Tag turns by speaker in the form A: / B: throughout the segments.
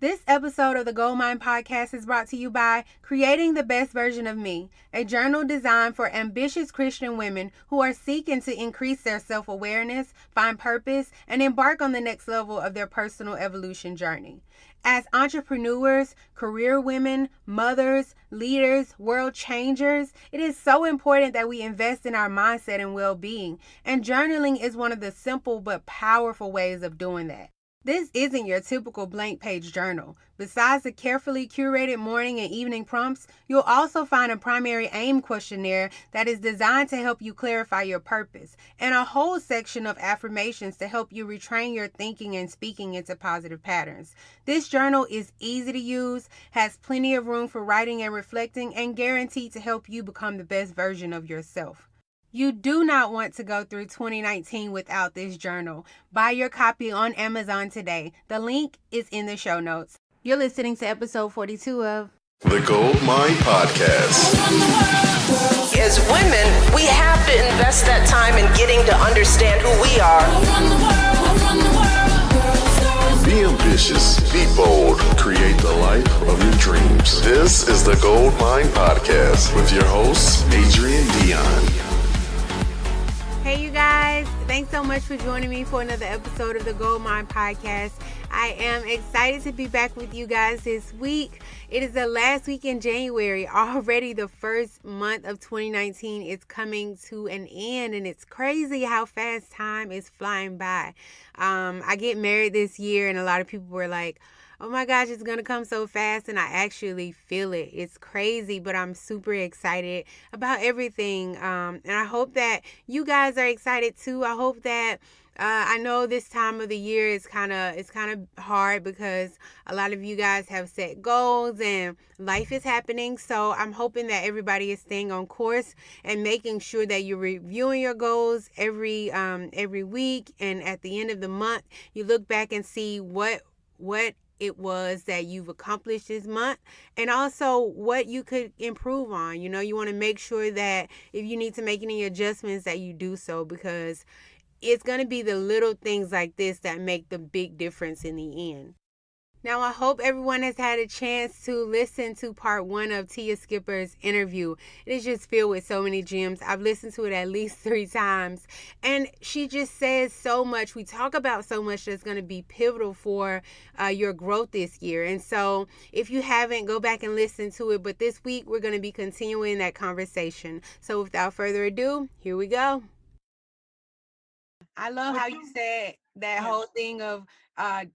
A: This episode of the Goldmine Podcast is brought to you by Creating the Best Version of Me, a journal designed for ambitious Christian women who are seeking to increase their self-awareness, find purpose, and embark on the next level of their personal evolution journey. As entrepreneurs, career women, mothers, leaders, world changers, it is so important that we invest in our mindset and well-being, and journaling is one of the simple but powerful ways of doing that. This isn't your typical blank page journal. Besides the carefully curated morning and evening prompts, you'll also find a primary aim questionnaire that is designed to help you clarify your purpose, and a whole section of affirmations to help you retrain your thinking and speaking into positive patterns. This journal is easy to use, has plenty of room for writing and reflecting, and guaranteed to help you become the best version of yourself. You do not want to go through 2019 without this journal. Buy your copy on Amazon today. The link is in the show notes. You're listening to episode 42 of
B: The Gold Mine Podcast.
C: As women, we have to invest that time in getting to understand who we are.
B: Be ambitious, be bold, create the life of your dreams. This is the Gold Mine Podcast with your host, Adrian Dion.
A: Hey you guys, thanks so much for joining me for another episode of the Goldmine Podcast. I am excited to be back with you guys this week. It is the last week in January. Already the first month of 2019 is coming to an end, and it's crazy how fast time is flying by. I get married this year, and a lot of people were like, oh my gosh, it's going to come so fast, and I actually feel it. It's crazy, but I'm super excited about everything, and I hope that you guys are excited too. I hope that I know this time of the year is kind of hard because a lot of you guys have set goals and life is happening. So I'm hoping that everybody is staying on course and making sure that you're reviewing your goals every week, and at the end of the month, you look back and see what it was that you've accomplished this month, and also what you could improve on. You know, you want to make sure that if you need to make any adjustments that you do so, because it's going to be the little things like this that make the big difference in the end. Now, I hope everyone has had a chance to listen to part 1 of Teeya Skipper's interview. It is just filled with so many gems. I've listened to it at least 3 times, and she just says so much. We talk about so much that's going to be pivotal for your growth this year. And so if you haven't, go back and listen to it. But this week, we're going to be continuing that conversation. So without further ado, here we go. I love how you said that whole thing of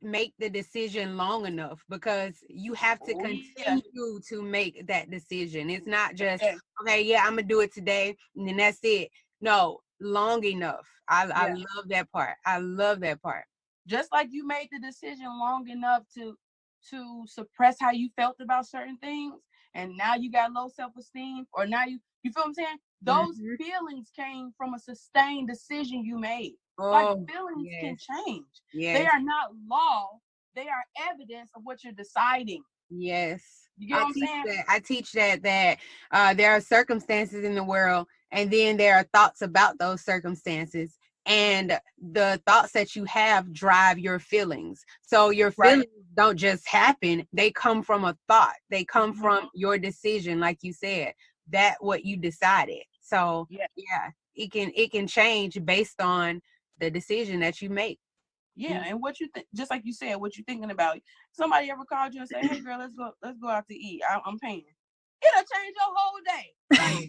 A: make the decision long enough, because you have to continue to make that decision. It's not just, okay, yeah, I'm going to do it today, and then that's it. No, long enough. I love that part. I love that part.
D: Just like you made the decision long enough to suppress how you felt about certain things, and now you got low self-esteem, or now you feel what I'm saying? Those feelings came from a sustained decision you made. Like feelings can change. Yes. They are not law. They are evidence of what you're deciding.
A: Yes.
D: You get what I'm saying?
A: I teach that there are circumstances in the world, and then there are thoughts about those circumstances, and the thoughts that you have drive your feelings. So your feelings don't just happen. They come from a thought. They come from your decision, like you said, that what you decided. So it can change based on the decision that you make.
D: Yeah, and what you think, just like you said, what you thinking about. Somebody ever called you and say, "Hey, girl, let's go out to eat. I'm paying." It'll change your whole day.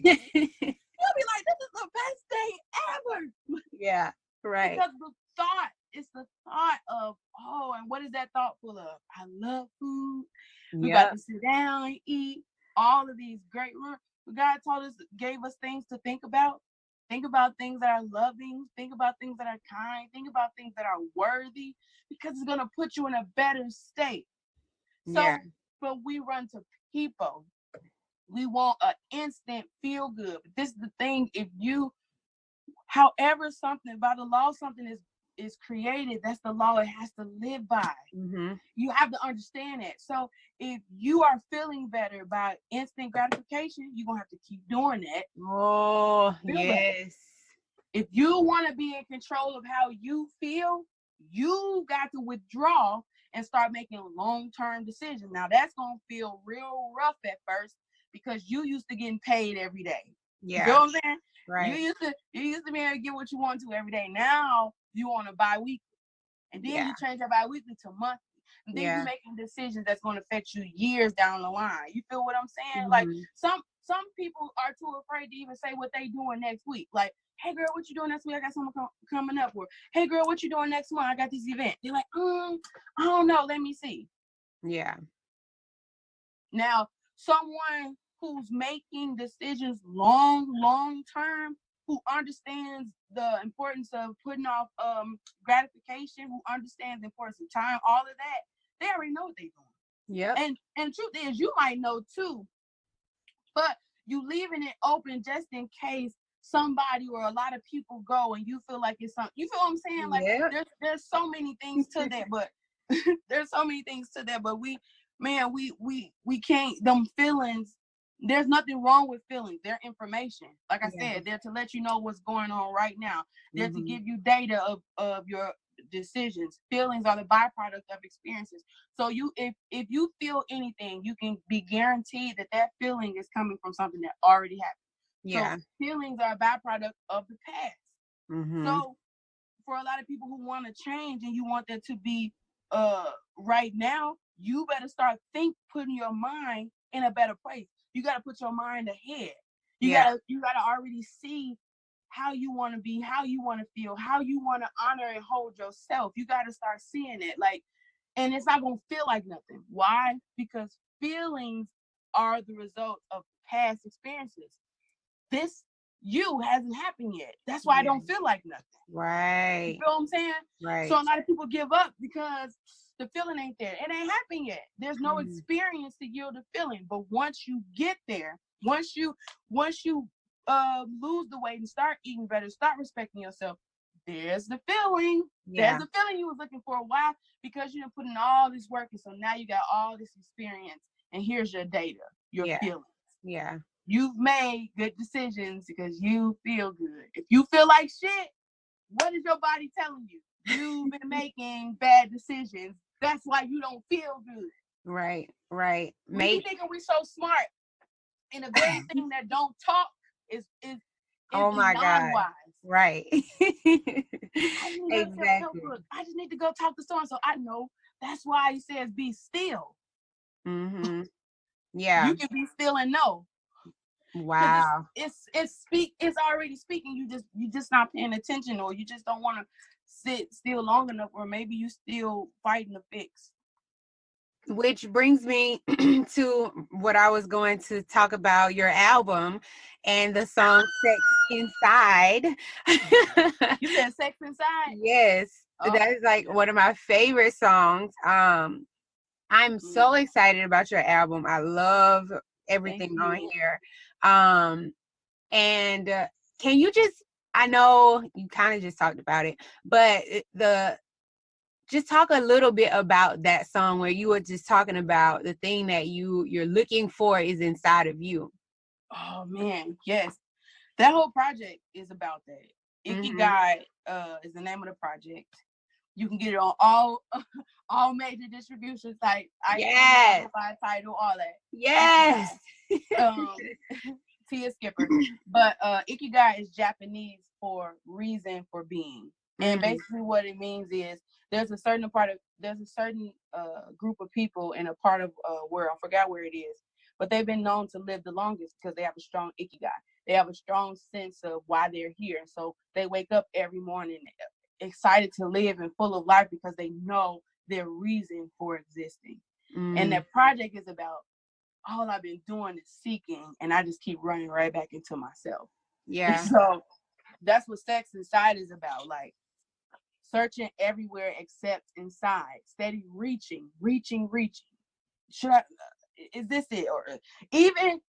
D: You'll be like, "This is the best day ever."
A: Yeah, right.
D: Because it's the thought of, and what is that thought full of? I love food. We got to sit down and eat. All of these great. God gave us things to think about. Think about things that are loving. Think about things that are kind. Think about things that are worthy, because it's going to put you in a better state. So, but we run to people. We want an instant feel good. But this is the thing. However, something by the law, something is created, that's the law it has to live by. You have to understand that. So if you are feeling better by instant gratification, you're gonna have to keep doing that. Better. If you want to be in control of how you feel, you got to withdraw and start making long-term decisions. Now that's gonna feel real rough at first because you used to getting paid every day. You feel what I'm saying?
A: Right.
D: You used to be able to get what you want to every day. Now you want to bi-weekly. And then you change that bi-weekly to monthly. And then you're making decisions that's going to affect you years down the line. You feel what I'm saying? Like some people are too afraid to even say what they doing next week. Like, hey girl, what you doing next week? I got something coming up. Or hey girl, what you doing next month? I got this event. They're like, I don't know. Let me see.
A: Yeah.
D: Now, someone who's making decisions long term, who understands the importance of putting off gratification, who understands the importance of time, all of that, they already know what they're doing.
A: Yeah.
D: And truth is, you might know too, but you leaving it open just in case somebody or a lot of people go and you feel like it's something. You feel what I'm saying? Like there's so many things to that, but there's so many things to that, but we can't, them feelings, there's nothing wrong with feelings. They're information. Like I said, they're to let you know what's going on right now. They're to give you data of your decisions. Feelings are the byproduct of experiences. So if you feel anything, you can be guaranteed that feeling is coming from something that already happened.
A: Yeah.
D: So feelings are a byproduct of the past. So for a lot of people who want to change and you want that to be right now, you better start putting your mind in a better place. You got to put your mind ahead. You gotta already see how you want to be, how you want to feel, how you want to honor and hold yourself. You got to start seeing it, like, and it's not gonna feel like nothing. Why? Because feelings are the result of past experiences. This you hasn't happened yet. That's why I don't feel like nothing.
A: Right.
D: You feel what I'm saying?
A: Right.
D: So a lot of people give up because the feeling ain't there. It ain't happened yet. There's no experience to yield a feeling. But once you get there, once you lose the weight and start eating better, start respecting yourself, there's the feeling. There's the feeling you was looking for. Why? Because you didn't put in all this work, and so now you got all this experience, and here's your data, your feelings.
A: Yeah.
D: You've made good decisions because you feel good. If you feel like shit, what is your body telling you? You've been making bad decisions. That's why you don't feel good.
A: Right.
D: We thinking we so smart, and the very thing that don't talk is
A: oh my God.
D: wise.
A: Right.
D: Exactly. I just need to go talk to someone, so I know. That's why he says be still.
A: Yeah.
D: You can be still and know.
A: Wow.
D: It's already speaking. You just not paying attention, or you just don't want to sit still long enough, or maybe you still fighting the fix.
A: Which brings me to what I was going to talk about, your album and the song Sex Inside.
D: You said Sex Inside?
A: Yes. That is like one of my favorite songs. I'm so excited about your album. I love everything on here. And can you I know you kind of just talked about it, but just talk a little bit about that song where you were just talking about the thing that you're looking for is inside of you.
D: Oh man, yes. That whole project is about that. Ikigai is the name of the project. You can get it on all major distribution sites.
A: Yes.
D: Title, all that.
A: Yes.
D: Teeya Skipper. But Ikigai is Japanese for reason for being. And basically what it means is there's a certain group of people in a part of world, I forgot where it is, but they've been known to live the longest because they have a strong Ikigai. They have a strong sense of why they're here. So they wake up every morning excited to live and full of life because they know their reason for existing. And that project is about all I've been doing is seeking, and I just keep running right back into myself.
A: Yeah.
D: And so that's what Sex Inside is about, like searching everywhere except inside, steady reaching. Should I? Is this it? Or even,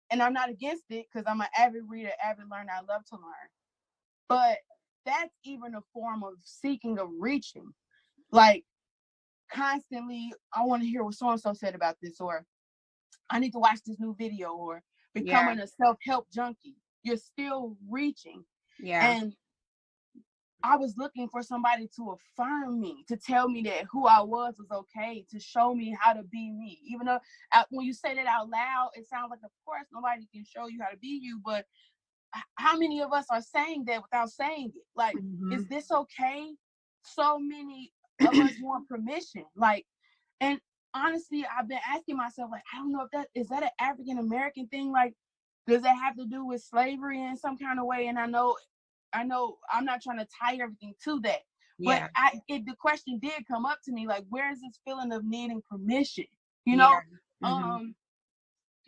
D: and I'm not against it because I'm an avid reader, avid learner. I love to learn, but that's even a form of seeking, of reaching. Like constantly, I want to hear what so-and-so said about this, or I need to watch this new video, or becoming a self-help junkie. You're still reaching.
A: Yeah.
D: And I was looking for somebody to affirm me, to tell me that who I was okay, to show me how to be me. Even though when you say that out loud, it sounds like, of course, nobody can show you how to be you. But how many of us are saying that without saying it? Like, is this okay? So many of us want permission. Like, and honestly, I've been asking myself, like, I don't know if is that an African American thing? Like, does that have to do with slavery in some kind of way? And I know I'm not trying to tie everything to that, but the question did come up to me, like, where is this feeling of needing permission? You know,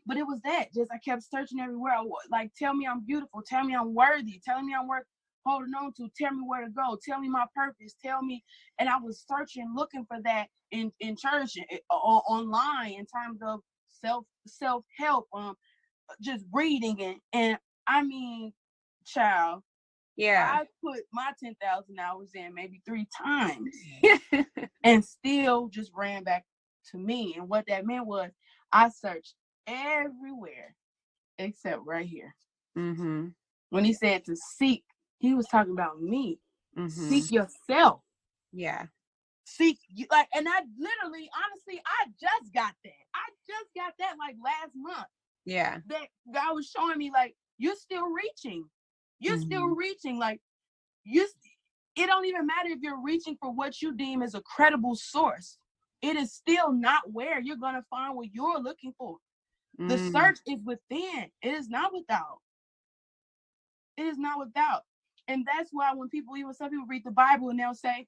D: but it was that. Just I kept searching everywhere. Like, tell me I'm beautiful. Tell me I'm worthy. Tell me I'm worth holding on to. Tell me where to go. Tell me my purpose. Tell me. And I was searching, looking for that in church, online, in terms of self-help, just reading and I mean, child.
A: Yeah.
D: I put my 10,000 hours in maybe 3 times and still just ran back to me. And what that meant was I searched everywhere except right here. When he said to seek, he was talking about me. Seek yourself.
A: Yeah.
D: Seek you, like, and I literally, honestly, I just got that like last month.
A: Yeah.
D: That God was showing me, like, you're still reaching. You're still reaching. Like, it don't even matter if you're reaching for what you deem as a credible source. It is still not where you're going to find what you're looking for. The search is within. It is not without. It is not without. And that's why when some people read the Bible and they'll say,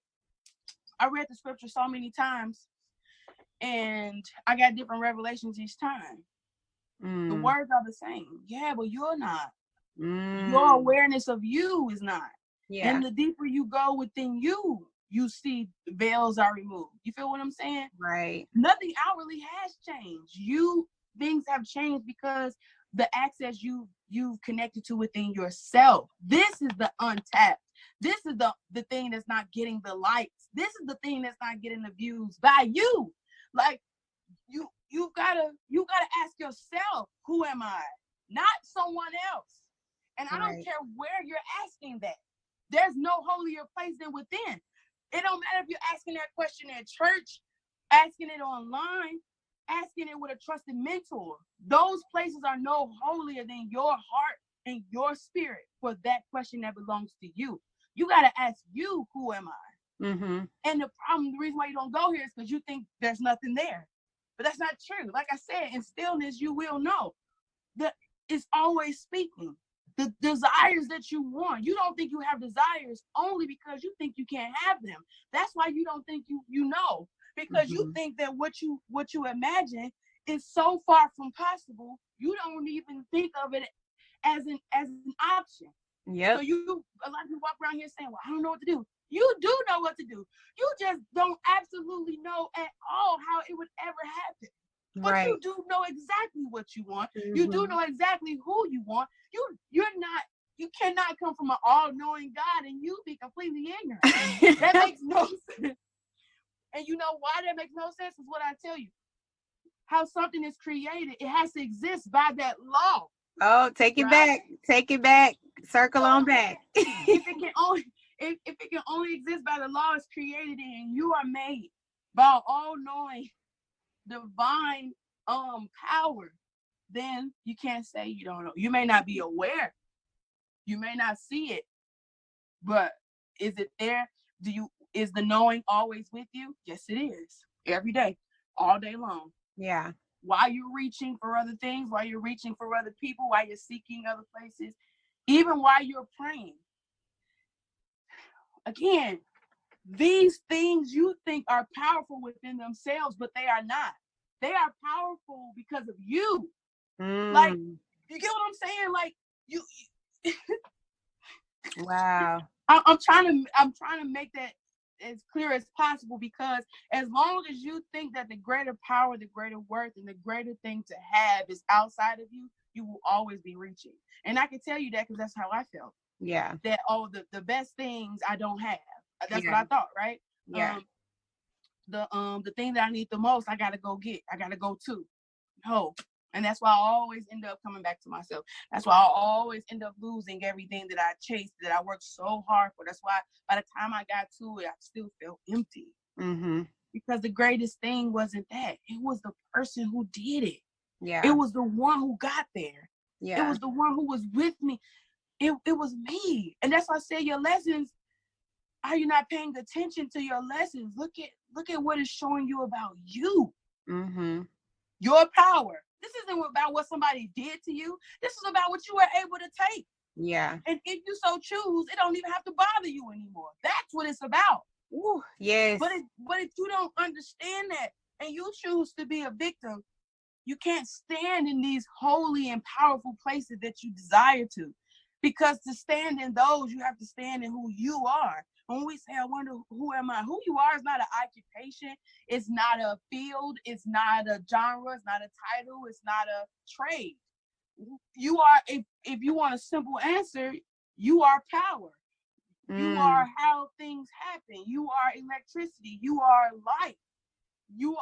D: I read the scripture so many times and I got different revelations each time. The words are the same. Yeah, but you're not. Your awareness of you is not.
A: Yeah.
D: And the deeper you go within you, you see veils are removed. You feel what I'm saying?
A: Right.
D: Nothing outwardly has changed. Things have changed because the access you've connected to within yourself. This is the untapped. This is the thing that's not getting the likes. This is the thing that's not getting the views by you. Like, you gotta ask yourself, who am I? Not someone else. And I don't care where you're asking that. There's no holier place than within. It don't matter if you're asking that question at church, asking it online, asking it with a trusted mentor. Those places are no holier than your heart and your spirit for that question that belongs to you. You got to ask you, who am I? And the reason why you don't go here is because you think there's nothing there. But that's not true. Like I said, in stillness, you will know. It's always speaking. The desires that you want, you don't think you have desires only because you think you can't have them. That's why you don't think you know, because you think that what you imagine is so far from possible, you don't even think of it as an option.
A: Yeah.
D: So a lot of people walk around here saying, well, I don't know what to do. You do know what to do. You just don't absolutely know at all how it would ever happen. But you do know exactly what you want. You do know exactly who you want. You cannot come from an all-knowing God and you be completely ignorant. That makes no sense. And you know why that makes no sense is what I tell you. How something is created, it has to exist by that law.
A: Oh, take it back. Take it back. Circle on back.
D: if it can only exist by the law it's created in, you are made by all-knowing divine power, then you can't say you don't know. You may not be aware, you may not see it, but is it there? Is the knowing always with you? Yes, it is. Every day, all day long.
A: Yeah.
D: While you're reaching for other things, while you're reaching for other people, while you're seeking other places, even while you're praying. Again, these things you think are powerful within themselves, but they are not. They are powerful because of you. Like, you get what I'm saying? Like, you
A: wow.
D: I'm trying to make that as clear as possible, because as long as you think that the greater power, the greater worth, and the greater thing to have is outside of you, you will always be reaching. And I can tell you that because that's how I felt.
A: Yeah.
D: That the best things I don't have. That's what I thought, right?
A: Yeah.
D: The thing that I need the most, I gotta go get. I gotta go to. No, And that's why I always end up coming back to myself. That's why I always end up losing everything that I chased, that I worked so hard for. That's why by the time I got to it, I still felt empty.
A: Mm-hmm.
D: Because the greatest thing wasn't that. It was the person who did it.
A: Yeah.
D: It was the one who got there.
A: Yeah.
D: It was the one who was with me. It was me. And that's why I say your lessons, are you not paying attention to your lessons? Look at what it's showing you about you.
A: Mm-hmm.
D: Your power. This isn't about what somebody did to you. This is about what you were able to take.
A: Yeah.
D: And if you so choose, it don't even have to bother you anymore. That's what it's about.
A: Ooh, yes.
D: But if you don't understand that and you choose to be a victim, you can't stand in these holy and powerful places that you desire to. Because to stand in those, you have to stand in who you are. When we say, I wonder, who am I? Who you are is not an occupation. It's not a field. It's not a genre. It's not a title. It's not a trade. You are, if you want a simple answer, you are power. You are how things happen. You are electricity. You are light. You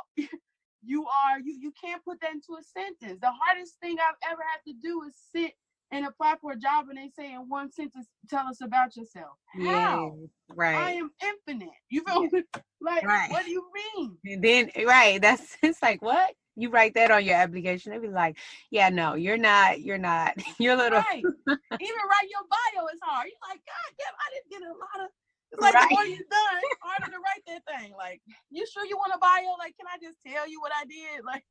D: can't put that into a sentence. The hardest thing I've ever had to do is sit and apply for a job and they say in one sentence, tell us about yourself. How?
A: Yes, right.
D: I am infinite. You feel me? Like,
A: right.
D: What do you mean?
A: And then, right, it's like, what? You write that on your application, they'll be like, yeah, no, you're not. You're little.
D: Right. Even write your bio is hard. You're like, God damn, I didn't get a lot of, it's like
A: right.
D: The more you've done, it's harder to write that thing. Like, you sure you want a bio? Like, can I just tell you what I did? Like,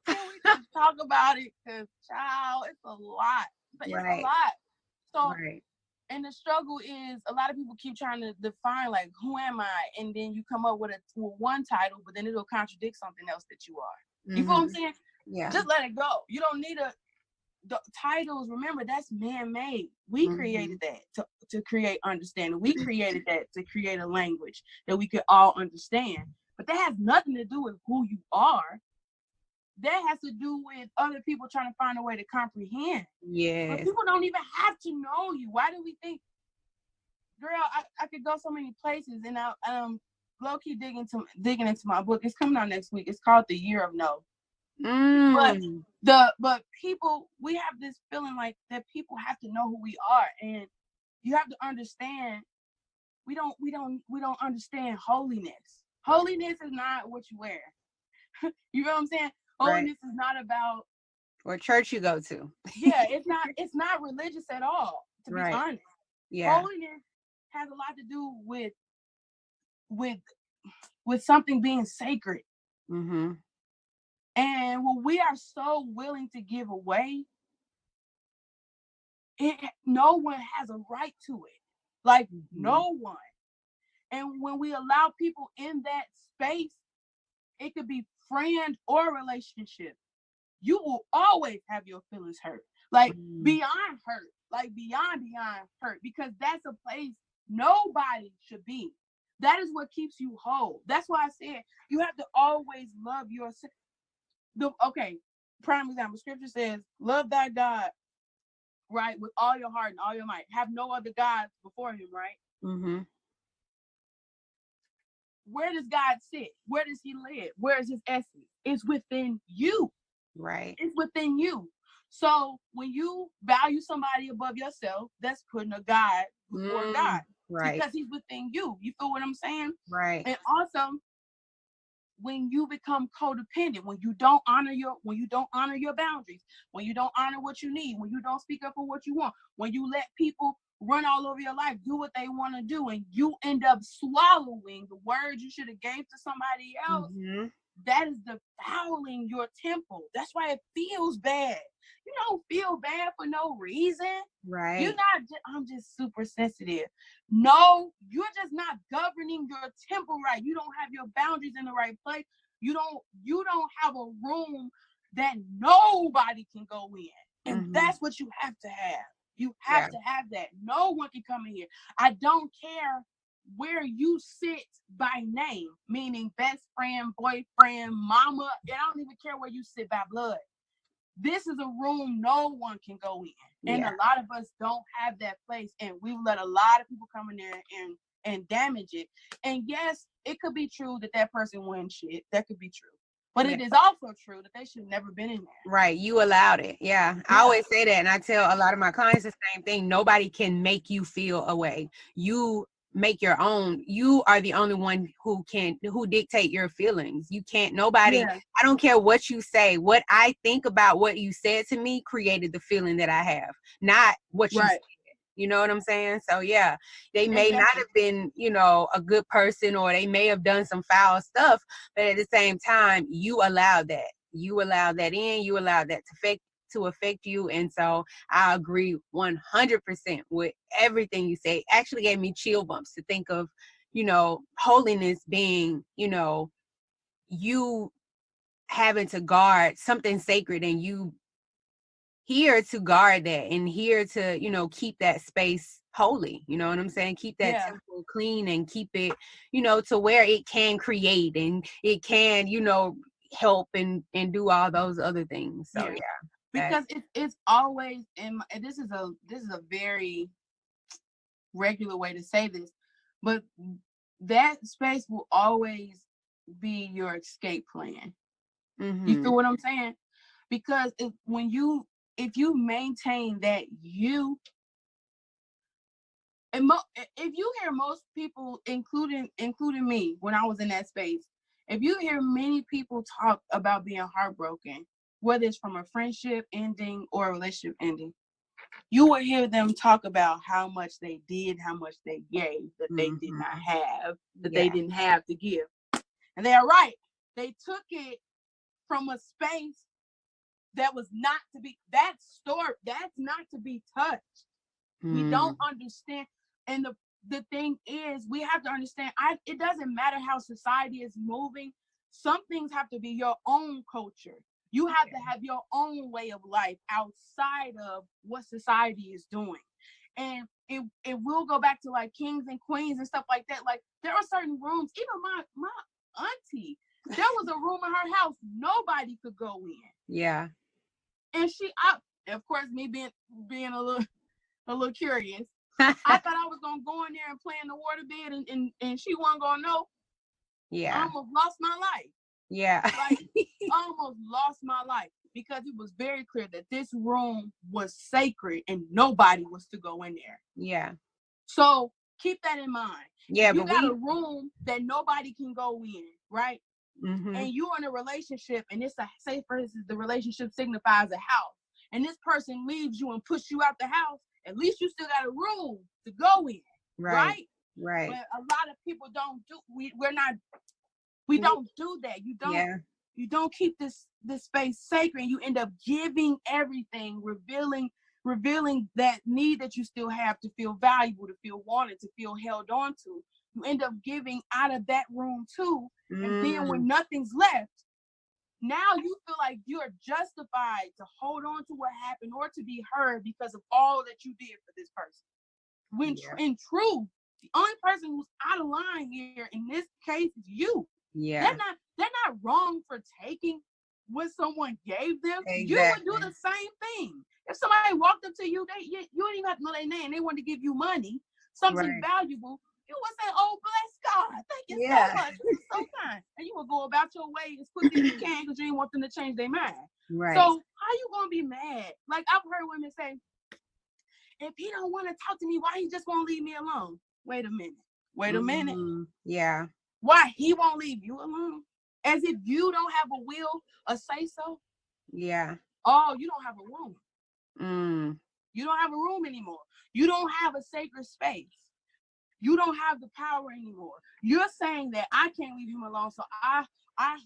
D: can we just talk about it? Because, child, it's a lot. But it's a lot. So, and the struggle is a lot of people keep trying to define, like, who am I? And then you come up with one title, but then it'll contradict something else that you are. You feel what I'm saying?
A: Yeah.
D: Just let it go. You don't need the titles. Remember, that's man-made. We created that to create understanding. We created that to create a language that we could all understand. But that has nothing to do with who you are. That has to do with other people trying to find a way to comprehend.
A: Yeah.
D: But people don't even have to know you. Why do we think, girl, I could go so many places, and I'm low-key digging into my book. It's coming out next week. It's called The Year of No. But people, we have this feeling like that people have to know who we are, and you have to understand we don't understand holiness. Holiness is not what you wear. You know what I'm saying? Holiness is not about
A: what church you go to.
D: Yeah, it's not religious at all, to be honest.
A: Yeah.
D: Holiness has a lot to do with something being sacred.
A: Mm-hmm.
D: And when we are so willing to give away, no one has a right to it. Like, no one. And when we allow people in that space, it could be friend or relationship, you will always have your feelings hurt. Like, beyond hurt. Like, beyond hurt. Because that's a place nobody should be. That is what keeps you whole. That's why I said you have to always love yourself. Prime example, scripture says, love thy God, right, with all your heart and all your might. Have no other gods before him, right?
A: Mm-hmm.
D: Where does God sit? Where does he live? Where is his essence? It's within you.
A: Right.
D: It's within you. So when you value somebody above yourself, that's putting a God before God.
A: Right.
D: Because he's within you. You feel what I'm saying?
A: Right.
D: And also, when you become codependent, when you don't honor your boundaries, when you don't honor what you need, when you don't speak up for what you want, when you let people run all over your life, do what they want to do, and you end up swallowing the words you should have gave to somebody else, that is defiling your temple. That's why it feels bad. You don't feel bad for no reason.
A: Right.
D: You're not, I'm just super sensitive. No, you're just not governing your temple right. You don't have your boundaries in the right place. You don't have a room that nobody can go in. And that's what you have to have. You have to have that. No one can come in here. I don't care where you sit by name, meaning best friend, boyfriend, mama. I don't even care where you sit by blood. This is a room no one can go in. And a lot of us don't have that place. And we've let a lot of people come in there and damage it. And yes, it could be true that person wins shit. That could be true. But it is also true that they should have never been in there.
A: Right. You allowed it. Yeah. I always say that. And I tell a lot of my clients the same thing. Nobody can make you feel a way. You make your own. You are the only one who dictate your feelings. You can't, nobody, I don't care what you say. What I think about what you said to me created the feeling that I have, not what you said. You know what I'm saying? So yeah, they may not have been, a good person, or they may have done some foul stuff, but at the same time, you allowed that. You allowed that in. You allowed that to affect you. And so I agree 100% with everything you say. Actually gave me chill bumps to think of, holiness being, you having to guard something sacred, and you here to guard that, and here to, keep that space holy. You know what I'm saying? Keep that temple clean, and keep it, to where it can create, and it can, help and do all those other things. So
D: because it's always and this is a very regular way to say this, but that space will always be your escape plan. You feel what I'm saying? Because if you maintain that if you hear most people, including me, when I was in that space, if you hear many people talk about being heartbroken, whether it's from a friendship ending or a relationship ending, you will hear them talk about how much they did, how much they gave, that they did not have, that they didn't have to give. And they are right. They took it from a space that was not to be, that's not to be touched. We don't understand. And the thing is, we have to understand, it doesn't matter how society is moving. Some things have to be your own culture. You have to have your own way of life outside of what society is doing. And it will go back to like kings and queens and stuff like that. Like there are certain rooms, even my auntie, there was a room in her house nobody could go in.
A: Yeah.
D: And of course, me being a little curious, I thought I was gonna go in there and play in the waterbed, and she wasn't gonna know.
A: Yeah.
D: I almost lost my life.
A: Yeah.
D: Like almost lost my life, because it was very clear that this room was sacred and nobody was to go in there.
A: Yeah.
D: So keep that in mind.
A: Yeah,
D: you got a room that nobody can go in, right? And you're in a relationship, and it's say for instance, the relationship signifies a house, and this person leaves you and pushes you out the house. At least you still got a room to go in, right? Right. But a lot of people don't do. We don't do that. You don't. Yeah. You don't keep this space sacred. You end up giving everything, revealing that need that you still have to feel valuable, to feel wanted, to feel held on to. You end up giving out of that room too. And then when nothing's left, now you feel like you're justified to hold on to what happened or to be heard because of all that you did for this person. When in truth, the only person who's out of line here in this case is you. Yeah. They're not wrong for taking what someone gave them. Exactly. You would do the same thing. If somebody walked up to you, you don't even have to know their name. They wanted to give you money, something valuable. You would say, "Oh, bless God, thank you so much. This is so kind." And you would go about your way as quickly as you can because you didn't want them to change their mind. Right. So how you gonna be mad? Like I've heard women say, "If he don't want to talk to me, why he just won't leave me alone?" Wait a minute. Yeah. Why he won't leave you alone? As if you don't have a will, a say so. Yeah. Oh, you don't have a room. You don't have a room anymore. You don't have a sacred space. You don't have the power anymore. You're saying that I can't leave him alone, so I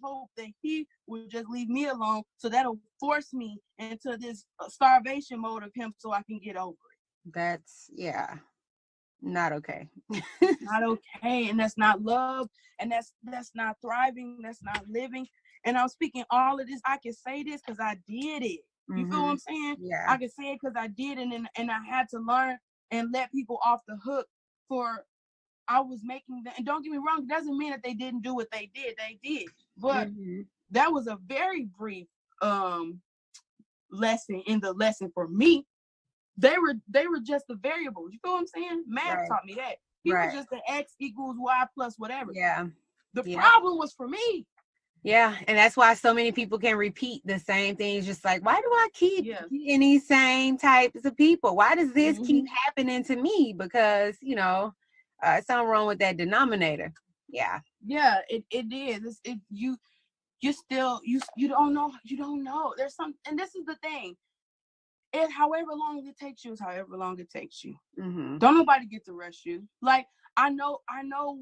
D: hope that he will just leave me alone, so that'll force me into this starvation mode of him so I can get over it. That's, not okay. Not okay. And that's not love. And that's not thriving. That's not living. And I'm speaking all of this. I can say this because I did it. You feel what I'm saying? Yeah. I can say it because I did it, and I had to learn and let people off the hook for I was making them. And don't get me wrong, it doesn't mean that they didn't do what they did. They did. But that was a very brief lesson in the lesson for me. They were just the variables. You feel what I'm saying? Math taught me that. He was just the X equals Y plus whatever. Yeah. The problem was for me.
A: Yeah, and that's why so many people can repeat the same things. Just like, why do I keep getting these same types of people? Why does this keep happening to me? Because, you know, something wrong with that denominator. Yeah.
D: Yeah, it is. You still, you don't know. You don't know. There's some, and this is the thing. However long it takes you is however long it takes you.
A: Mm-hmm.
D: Don't nobody get to rush you. Like, I know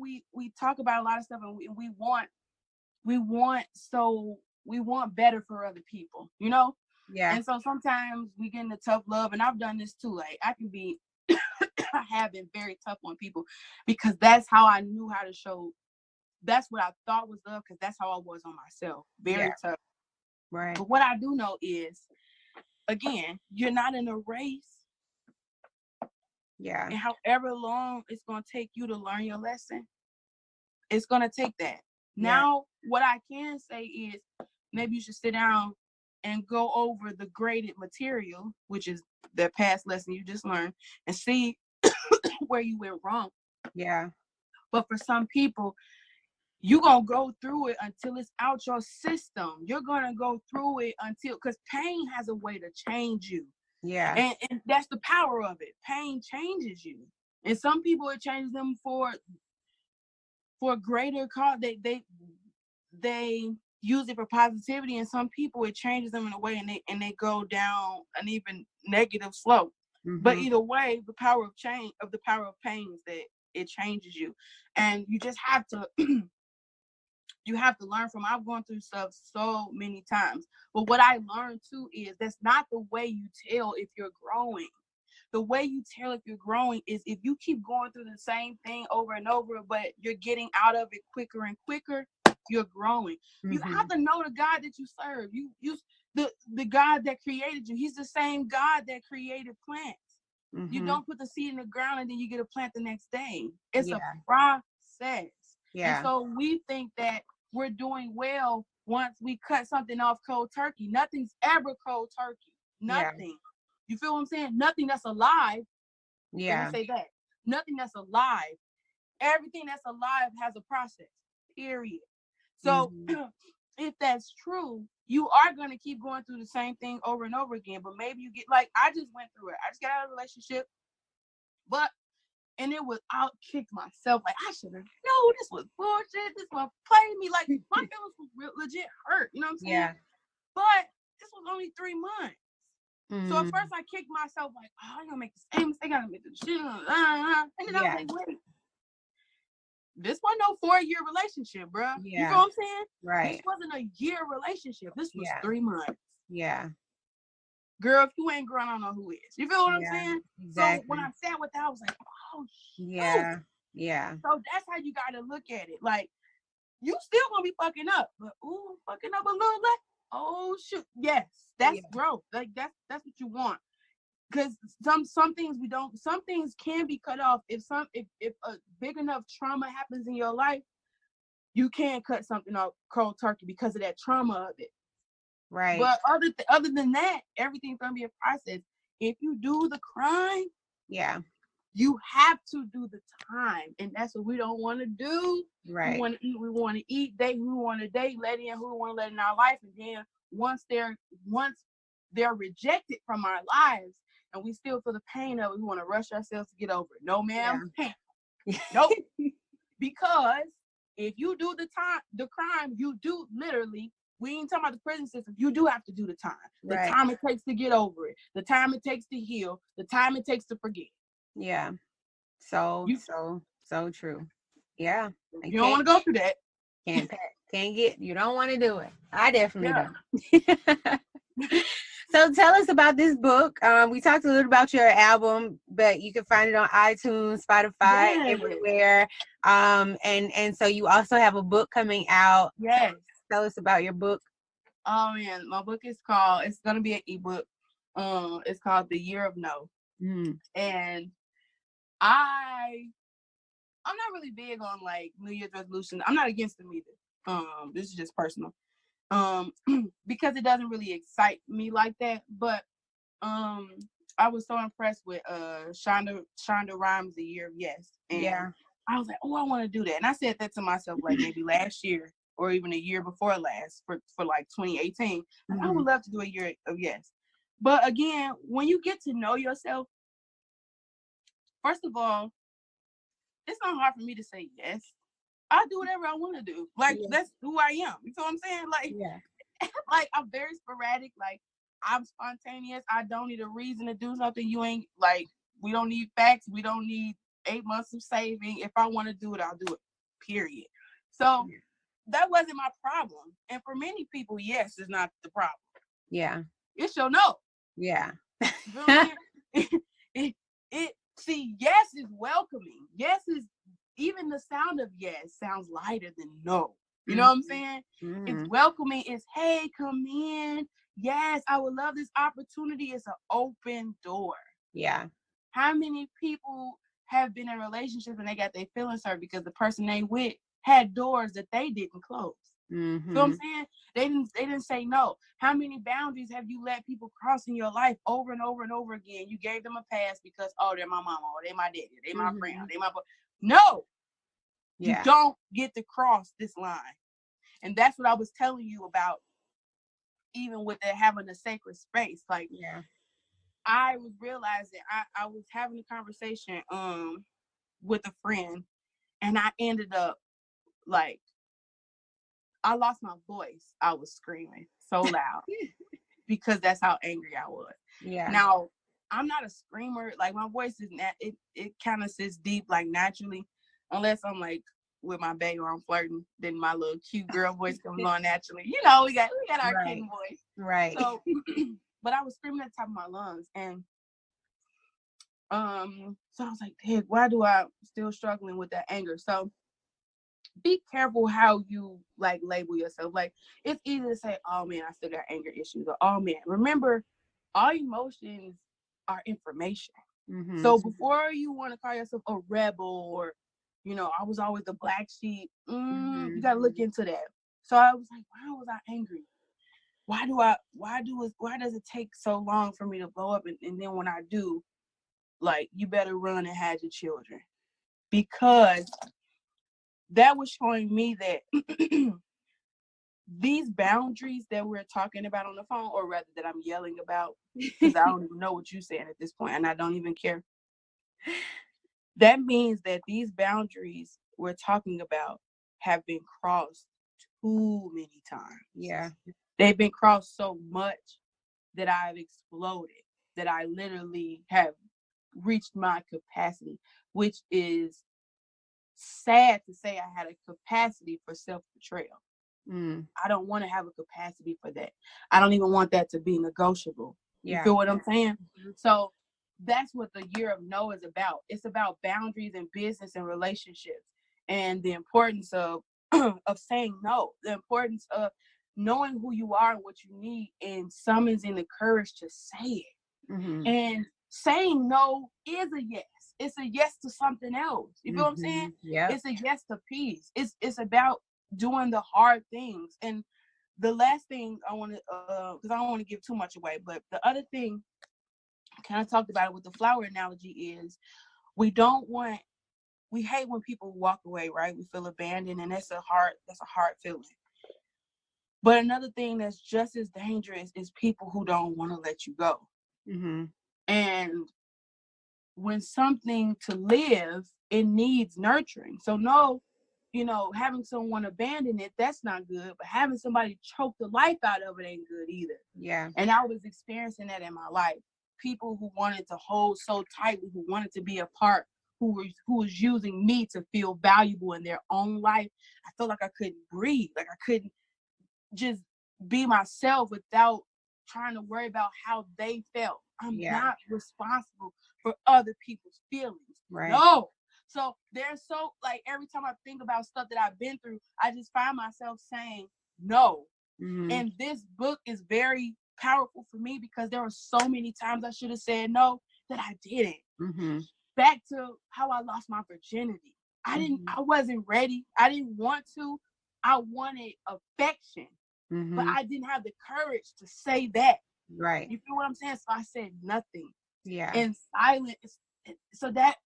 D: we talk about a lot of stuff, and we want better for other people, you know?
A: Yeah.
D: And so sometimes we get into tough love, and I've done this too. Like, I can be, I have been very tough on people because that's how I knew how to show. That's what I thought was love, because that's how I was on myself. Very tough.
A: Right.
D: But what I do know is, again, you're not in a race.
A: Yeah.
D: And however long it's going to take you to learn your lesson, it's going to take that. Now, what I can say is, maybe you should sit down and go over the graded material, which is the past lesson you just learned, and see where you went wrong.
A: Yeah.
D: But for some people, you're going to go through it until it's out your system. You're going to go through it until, because pain has a way to change you.
A: Yeah.
D: And that's the power of it. Pain changes you. And some people, it changes them for greater cause. They use it for positivity, and some people it changes them in a way, and they go down an even negative slope.
A: Mm-hmm.
D: But either way, the power of pain is that it changes you. And you just have to you have to learn from. I've gone through stuff so many times. But what I learned too is that's not the way you tell if you're growing. The way you tell if you're growing is if you keep going through the same thing over and over, but you're getting out of it quicker and quicker, you're growing. Mm-hmm. You have to know the God that you serve. The God that created you. He's the same God that created plants. Mm-hmm. You don't put the seed in the ground and then you get a plant the next day. It's a process. Yeah. And so we think that we're doing well once we cut something off cold turkey. Nothing's ever cold turkey. Nothing. Yeah. You feel what I'm saying? Nothing that's alive. Yeah. Let me say that. Nothing that's alive. Everything that's alive has a process. Period. So if that's true, you are going to keep going through the same thing over and over again. But maybe you get, like, I just went through it. I just got out of a relationship. And it was, I kicked myself. Like, I should have known this was bullshit. This one played me. Like, my feelings was legit hurt. You know what I'm saying? Yeah. But this was only 3 months. So at first I kicked myself like, oh, I'm gonna make the same mistake. I gotta make the shit. And then I was like, wait, this wasn't no 4-year relationship, bro. Yeah. You know what I'm saying? Right. This wasn't a year relationship. This was 3 months. Yeah. Girl, if you ain't grown, I don't know who is. You feel what I'm saying? Exactly. So when I sat with that, I was like, oh, shoot. Yeah. Yeah. So that's how you gotta look at it. Like, you still gonna be fucking up, but fucking up a little less. Oh shoot, yes, that's growth. Like that's what you want. Because some things some things can be cut off. If a big enough trauma happens in your life, you can cut something off cold turkey because of that trauma of it. Right. But other than that, everything's gonna be a process. If you do the crime, you have to do the time, and that's what we don't want to do. Right. We want to eat. We want to eat. Date. We want to date. Let in who we want to let in our life, and then once they're rejected from our lives, and we still feel the pain of it, we want to rush ourselves to get over it. No, ma'am. Yeah. Nope. Because if you do the crime, you do literally. We ain't talking about the prison system. You do have to do the time. The time it takes to get over it. The time it takes to heal. The time it takes to forget. Yeah. So true. Yeah. You don't want to go through that.
A: You don't want to do it. I definitely don't. So tell us about this book. We talked a little about your album, but you can find it on iTunes, Spotify, everywhere. And so you also have a book coming out.
D: Yes.
A: Tell us about your book.
D: Oh man, my book is called, it's gonna be an ebook. It's called The Year of No. And I'm not really big on like New Year's resolutions. I'm not against them either. This is just personal. Because it doesn't really excite me like that. But I was so impressed with Shonda Rhimes' The Year of Yes. And I was like, oh, I want to do that. And I said that to myself like maybe last year or even a year before last for like 2018. Mm-hmm. I would love to do a year of yes. But again, when you get to know yourself, first of all, it's not hard for me to say yes. I do whatever I want to do. Like, that's who I am. You feel what I'm saying? Like, like, I'm very sporadic. Like, I'm spontaneous. I don't need a reason to do something. You ain't, like, we don't need facts. We don't need 8 months of saving. If I want to do it, I'll do it. Period. So that wasn't my problem. And for many people, yes is not the problem.
A: Yeah.
D: It's your no.
A: Yeah.
D: You know see, yes is welcoming. Yes is, even the sound of yes sounds lighter than no. You know what I'm saying? Mm-hmm. It's welcoming. It's, hey, come in. Yes, I would love this opportunity. It's an open door. Yeah. How many people have been in relationships and they got their feelings hurt because the person they with had doors that they didn't close? Mm-hmm. You know what I'm saying? They didn't say no. How many boundaries have you let people cross in your life over and over and over again? You gave them a pass because, oh, they're my mama, or they my daddy, they my friend, or they my boy. No. You don't get to cross this line. And that's what I was telling you about, even with it having a sacred space. Like, I was realizing I was having a conversation with a friend, and I ended up, like, I lost my voice. I was screaming so loud because that's how angry I was. Yeah. Now, I'm not a screamer. Like, my voice is it kind of sits deep, like, naturally, unless I'm like with my baby or I'm flirting, then my little cute girl voice comes on naturally. You know, we got our kitten voice. Right. So, but I was screaming at the top of my lungs, and so I was like, hey, why do I still struggling with that anger? So be careful how you, like, label yourself. Like, it's easy to say, oh man, I still got anger issues, or oh man. Remember, all emotions are information. Mm-hmm. So before you want to call yourself a rebel, or, you know, I was always the black sheep, you got to look into that. So I was like, why was I angry? Why does it take so long for me to blow up? And then when I do, like, you better run and hide your children. Because that was showing me that these boundaries that we're talking about on the phone, or rather that I'm yelling about, because I don't even know what you're saying at this point, and I don't even care. That means that these boundaries we're talking about have been crossed too many times. Yeah. They've been crossed so much that I've exploded, that I literally have reached my capacity, which is sad to say. I had a capacity for self-betrayal. I don't want to have a capacity for that. I don't even want that to be negotiable. You feel what I'm saying? So that's what the year of no is about. It's about boundaries in business and relationships, and the importance of of saying no, the importance of knowing who you are and what you need, and summoning the courage to say it. Mm-hmm. And saying no is a yes. It's a yes to something else. You feel what I'm saying? Yeah. It's a yes to peace. It's about doing the hard things. And the last thing I want to, because I don't want to give too much away, but the other thing, I kind of talked about it with the flower analogy, is we hate when people walk away, right? We feel abandoned, and that's a hard feeling. But another thing that's just as dangerous is people who don't want to let you go. Mm-hmm. And when something to live, it needs nurturing. So no, you know, having someone abandon it, that's not good. But having somebody choke the life out of it ain't good either. Yeah. And I was experiencing that in my life. People who wanted to hold so tightly, who wanted to be a part, who was using me to feel valuable in their own life. I felt like I couldn't breathe. Like I couldn't just be myself without trying to worry about how they felt. I'm not responsible for other people's feelings. Right. No. So there's so, like, every time I think about stuff that I've been through, I just find myself saying no. Mm-hmm. And this book is very powerful for me because there were so many times I should have said no that I didn't. Mm-hmm. Back to how I lost my virginity. I wasn't ready. I didn't want to. I wanted affection, but I didn't have the courage to say that. Right. You feel what I'm saying? So I said nothing. Yeah. In silence. So that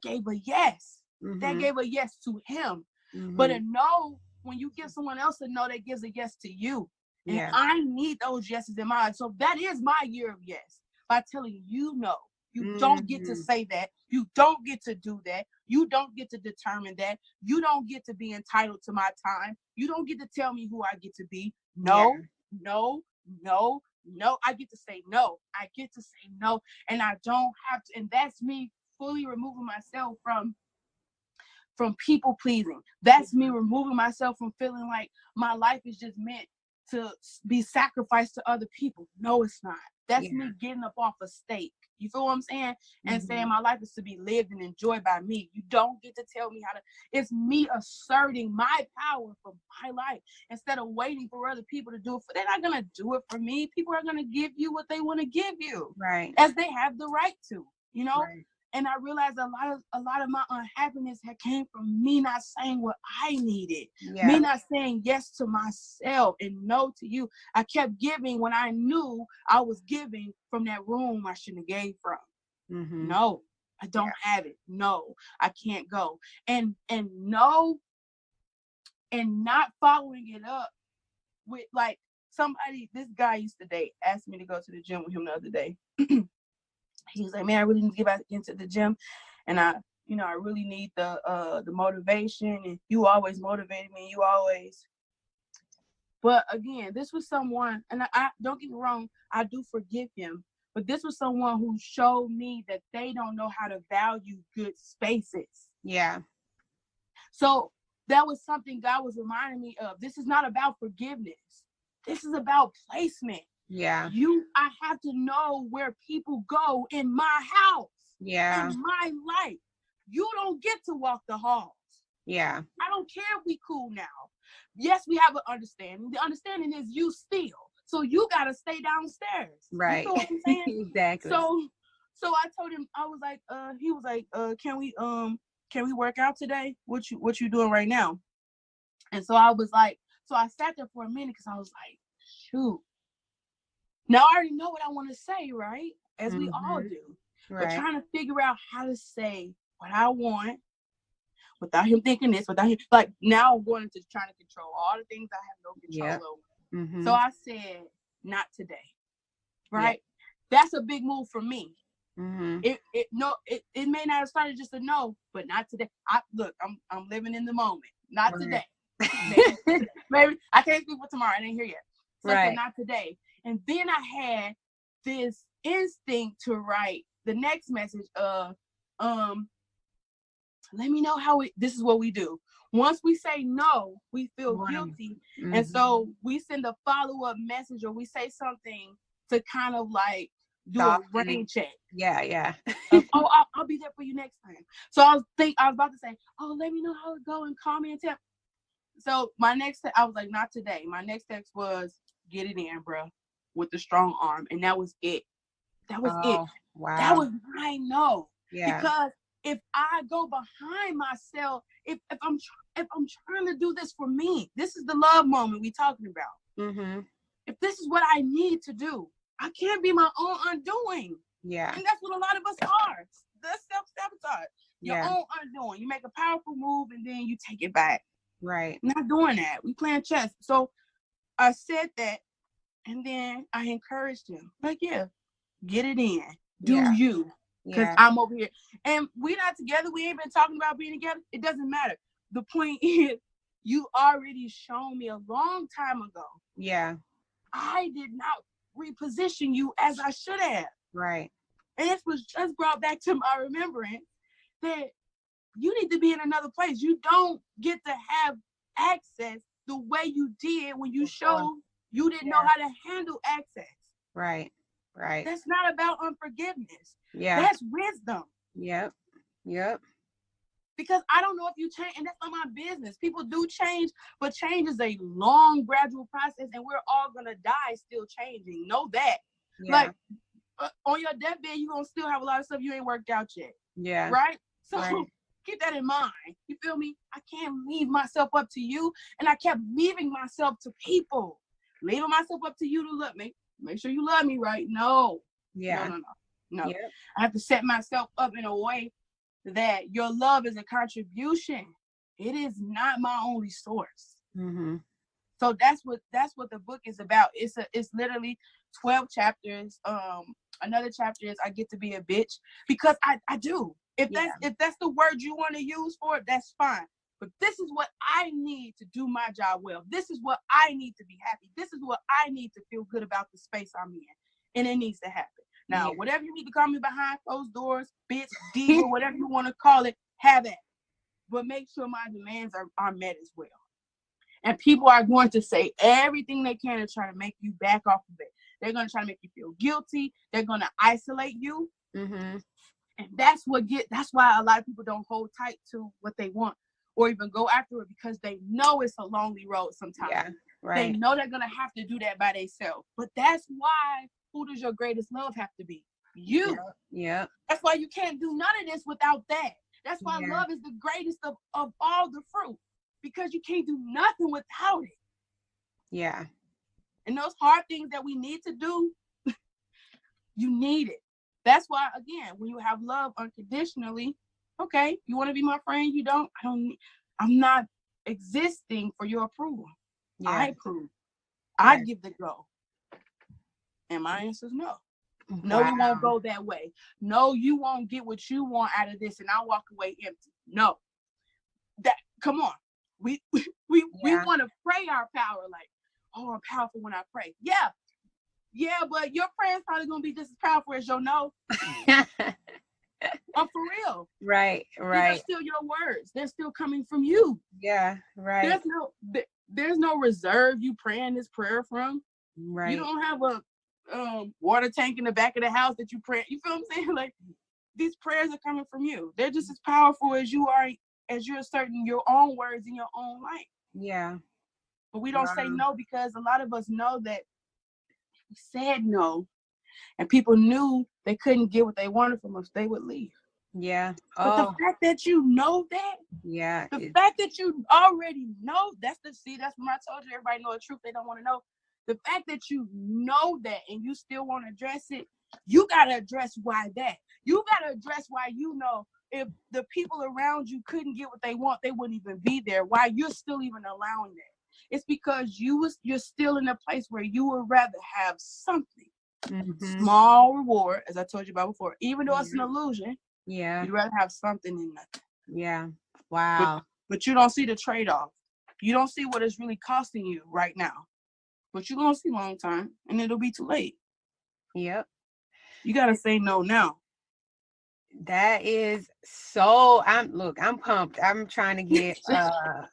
D: gave a yes. Mm-hmm. That gave a yes to him. Mm-hmm. But a no when you give someone else a no, that gives a yes to you. And
A: Yeah.
D: I need those yeses in my life. So that is my year of yes, by telling you no. You don't get to say that. You don't get to do that. You don't get to determine that. You don't get to be entitled to my time. You don't get to tell me who I get to be. No, no, no, no. I get to say no. I get to say no. And I don't have to. And that's me fully removing myself from people pleasing. That's me removing myself from feeling like my life is just meant to be sacrificed to other people. No, it's not. That's me getting up off a stake. You feel what I'm saying? And saying my life is to be lived and enjoyed by me. You don't get to tell me how to. It's me asserting my power for my life instead of waiting for other people to do it. They're not going to do it for me. People are going to give you what they want to give you.
A: Right.
D: As they have the right to, you know?
A: Right.
D: And I realized a lot of my unhappiness had came from me not saying what I needed.
A: Yeah.
D: Me not saying yes to myself and no to you. I kept giving when I knew I was giving from that room I shouldn't have gave from. No, I don't have it. No, I can't go. And no, and not following it up with like somebody, this guy used to date, asked me to go to the gym with him the other day. He was like, man, I really need to get back into the gym. And I really need the motivation. And you always motivated me. You always. But again, this was someone, and I don't get me wrong, I do forgive him. But this was someone who showed me that they don't know how to value good spaces. Yeah. So that was something God was reminding me of. This is not about forgiveness. This is about placement. Yeah. I have to know where people go in my house. Yeah. In my life. You don't get to walk the halls. Yeah. I don't care if we cool now. Yes, we have an understanding. The understanding is you steal. So you gotta stay downstairs. Right. You know what I'm saying? Exactly. So I told him, I was like, he was like, can we work out today? What you doing right now? And so I was like, so I sat there for a minute because I was like, shoot. Now I already know what I want to say, right? As we all do. Right. But trying to figure out how to say what I want without him thinking this, without him, like now I'm going into trying to control all the things I have no control over. So I said, not today. Right? That's a big move for me. It may not have started just a no, but not today. I'm living in the moment. Not today. Maybe I can't speak for tomorrow. I didn't hear yet. So I said, not today. And then I had this instinct to write the next message of, let me know how this is what we do. Once we say no, we feel guilty. And so we send a follow-up message or we say something to kind of like do a rain check. Yeah. I'll be there for you next time. So I was about to say, let me know how it go and call me and tell. So my next I was like, not today. My next text was, get it in, bro, with the strong arm. And that was it. That was it. Wow. That was my no. Yeah. Because if I go behind myself, if I'm trying to do this for me, this is the love moment we talking about. If this is what I need to do, I can't be my own undoing. Yeah. And that's what a lot of us are. That's self-sabotage. Your own undoing. You make a powerful move and then you take it back. Right. Not doing that. We playing chess. So I said that and then I encouraged him. Like, get it in. Do you. Because I'm over here. And we're not together. We ain't been talking about being together. It doesn't matter. The point is, you already shown me a long time ago. Yeah. I did not reposition you as I should have. Right. And this was just brought back to my remembrance that you need to be in another place. You don't get to have access the way you did when you showed you didn't know how to handle access. Right. Right. That's not about unforgiveness. Yeah. That's wisdom. Yep. Because I don't know if you change, and that's not my business. People do change, but change is a long, gradual process, and we're all gonna die still changing. Know that. Yeah. Like on your deathbed, you're gonna still have a lot of stuff you ain't worked out yet. Yeah. Right? So keep that in mind. You feel me? I can't leave myself up to you, and I kept leaving myself to people. Leaving myself up to you to love me. Make sure you love me, right? No. Yeah. No. Yep. I have to set myself up in a way that your love is a contribution. It is not my only source.
A: Mm-hmm.
D: So that's what the book is about. It's literally 12 chapters. Another chapter is I get to be a bitch, because I do. If that's the word you want to use for it, that's fine. But this is what I need to do my job well. This is what I need to be happy. This is what I need to feel good about the space I'm in. And it needs to happen. Now, whatever you need to call me behind closed doors, bitch, diva, whatever you want to call it, have it. But make sure my demands are met as well. And people are going to say everything they can to try to make you back off of it. They're going to try to make you feel guilty. They're going to isolate you.
A: Mm-hmm.
D: And that's why a lot of people don't hold tight to what they want or even go after it, because they know it's a lonely road sometimes.
A: Yeah, right.
D: They know they're going to have to do that by themselves. But that's why, who does your greatest love have to be? You.
A: Yeah.
D: That's why you can't do none of this without that. That's why love is the greatest of all the fruit, because you can't do nothing without it.
A: Yeah.
D: And those hard things that we need to do, you need it. That's why, again, when you have love unconditionally, okay, you want to be my friend, you don't, I'm not existing for your approval. Yeah. I approve. I give the go. And my answer is no. No, we won't go that way. No, you won't get what you want out of this and I'll walk away empty. No. Come on. We want to pray our power like, oh, I'm powerful when I pray. Yeah, but your prayer's probably gonna be just as powerful as your no. For real. Right. These are still your words. They're still coming from you.
A: Yeah, right.
D: There's no reserve you praying this prayer from. Right. You don't have a water tank in the back of the house that you pray. You feel what I'm saying? Like, these prayers are coming from you. They're just as powerful as you are, as you're asserting your own words in your own life. Yeah. But we don't say no, because a lot of us know that we said no and people knew they couldn't get what they wanted from us, they would leave. Yeah. But the fact that you know that, the fact that you already know, that's when I told you everybody know the truth they don't want to know. The fact that you know that and you still want to address it, you got to address why that. You got to address why, you know, if the people around you couldn't get what they want, they wouldn't even be there. Why you're still even allowing that? It's because you're still in a place where you would rather have something. Mm-hmm. Small reward, as I told you about before, even though it's an illusion. Yeah. You'd rather have something than nothing. Yeah. Wow. But you don't see the trade-off. You don't see what it's really costing you right now. But you're going to see long time, and it'll be too late. Yep. You got to say no now.
A: That is so, I'm pumped. I'm trying to get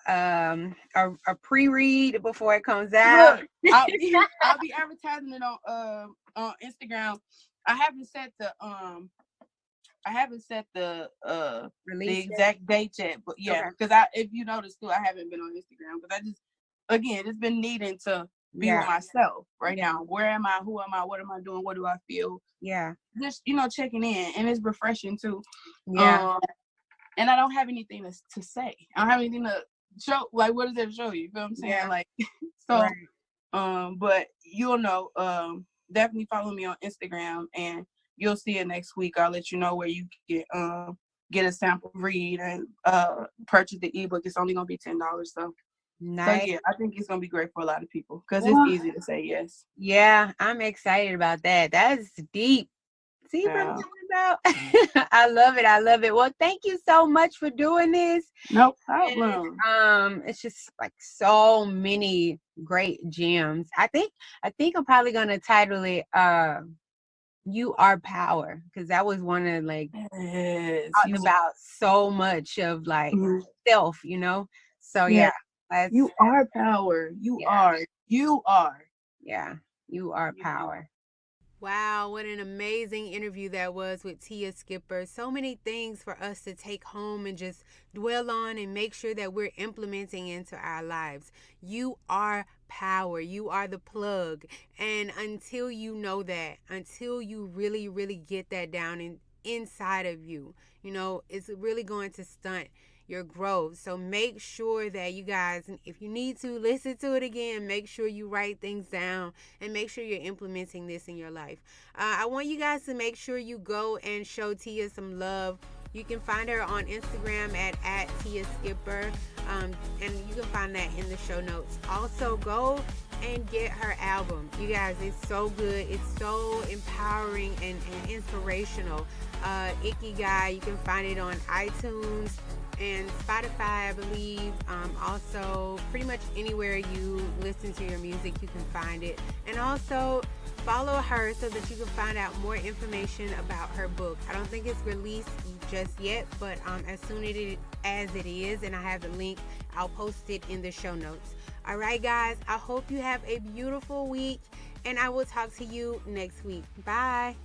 A: a pre-read before it comes out.
D: Look, I'll be advertising it on Instagram. I haven't set the exact date yet, but because if you notice too, I haven't been on Instagram because I just, again, it's been needing to be with myself right now. Where am I? Who am I? What am I doing? What do I feel? Yeah. Just, checking in, and it's refreshing too. Yeah. And I don't have anything to say. I don't have anything to show. Like, what does that show you? You feel what I'm saying? Yeah. Like, so, but you'll know, definitely follow me on Instagram and you'll see it next week. I'll let you know where you can get a sample read and purchase the ebook. It's only going to be $10. So. Nice. So yeah, I think it's gonna be great for a lot of people because it's easy to say yes.
A: Yeah, I'm excited about that. That's deep. See what I'm talking about? I love it. Well, thank you so much for doing this.
D: No problem.
A: And, it's just like so many great gems. I think I'm probably gonna title it "You Are Power" because that was one of talking about so much of self, So yeah.
D: You are power. You are.
A: Yeah, you are power. Wow, what an amazing interview that was with Teeya Skipper. So many things for us to take home and just dwell on and make sure that we're implementing into our lives. You are power. You are the plug. And until you know that, until you really, really get that down inside of you, it's really going to stunt your growth. So make sure that you guys, if you need to listen to it again, make sure you write things down and make sure you're implementing this in your life. I want you guys to make sure you go and show Teeya some love You can find her on Instagram at Teeya Skipper, and you can find that in the show notes. Also, go and get her album. You guys, it's so good. It's so empowering and inspirational. Ikigai, you can find it on iTunes and Spotify, I believe. Also, pretty much anywhere you listen to your music, you can find it. And also, follow her so that you can find out more information about her book. I don't think it's released just yet, but as soon as it is, and I have the link, I'll post it in the show notes. All right, guys, I hope you have a beautiful week, and I will talk to you next week. Bye.